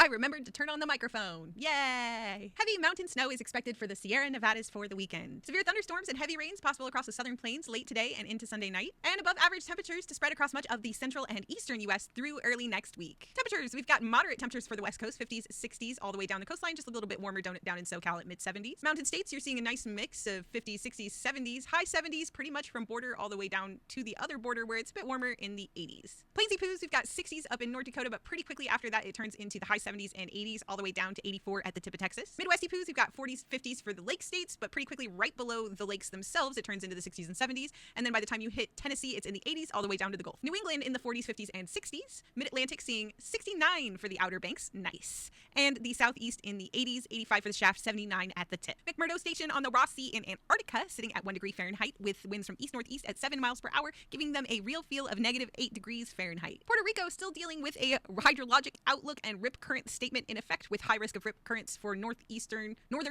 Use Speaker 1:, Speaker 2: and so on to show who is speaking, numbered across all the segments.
Speaker 1: I remembered to turn on the microphone. Yay! Heavy mountain snow is expected for the Sierra Nevadas for the weekend. Severe thunderstorms and heavy rains possible across the southern plains late today and into Sunday night. And above average temperatures to spread across much of the central and eastern U.S. through early next week. Temperatures, we've got moderate temperatures for the west coast, 50s, 60s, all the way down the coastline, just a little bit warmer down in SoCal at mid-70s. Mountain states, you're seeing a nice mix of 50s, 60s, 70s, high 70s, pretty much from border all the way down to the other border where it's a bit warmer in the 80s. Plainsy Poos, we've got 60s up in North Dakota, but pretty quickly after that it turns into the high 70s and 80s, all the way down to 84 at the tip of Texas. Midwesty Poos, we've got 40s, 50s for the lake states, but pretty quickly right below the lakes themselves, it turns into the 60s and 70s. And then by the time you hit Tennessee, it's in the 80s, all the way down to the Gulf. New England in the 40s, 50s, and 60s. Mid-Atlantic seeing 69 for the Outer Banks, nice. And the Southeast in the 80s, 85 for the shaft, 79 at the tip. McMurdo Station on the Ross Sea in Antarctica, sitting at 1 degree Fahrenheit with winds from east-northeast at 7 miles per hour, giving them a real feel of -8 degrees Fahrenheit. Puerto Rico still dealing with a hydrologic outlook and rip current statement in effect, with high risk of rip currents for northern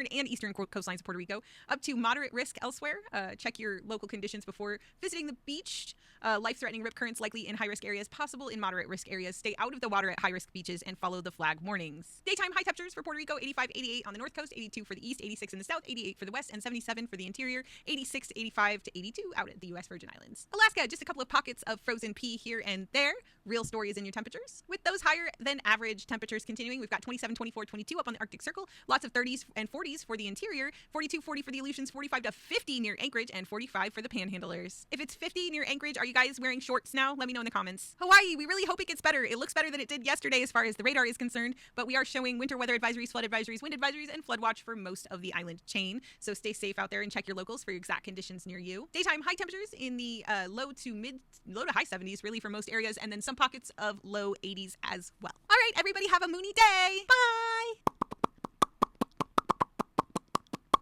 Speaker 1: and eastern coastlines of Puerto Rico, up to moderate risk elsewhere. Check your local conditions before visiting the beach. Life-threatening rip currents likely in high-risk areas, possible in moderate risk areas. Stay out of the water at high-risk beaches and follow the flag warnings. Daytime high temperatures for Puerto Rico, 85, 88 on the north coast, 82 for the east, 86 in the south, 88 for the west, and 77 for the interior, 86 to 85 to 82 out at the U.S. Virgin Islands. Alaska, just a couple of pockets of frozen pea here and there. Real story is in your temperatures. With those higher than average temperatures continuing, we've got 27, 24, 22 up on the Arctic Circle, lots of 30s and 40s for the interior, 42, 40 for the Aleutians, 45 to 50 near Anchorage, and 45 for the Panhandlers. If it's 50 near Anchorage, are you guys wearing shorts now? Let me know in the comments. Hawaii, we really hope it gets better. It looks better than it did yesterday as far as the radar is concerned, but we are showing winter weather advisories, flood advisories, wind advisories, and flood watch for most of the island chain. So stay safe out there and check your locals for your exact conditions near you. Daytime high temperatures in the low to high 70s really for most areas, and then some pockets of low 80s as well. All right, everybody have a moony day. Bye.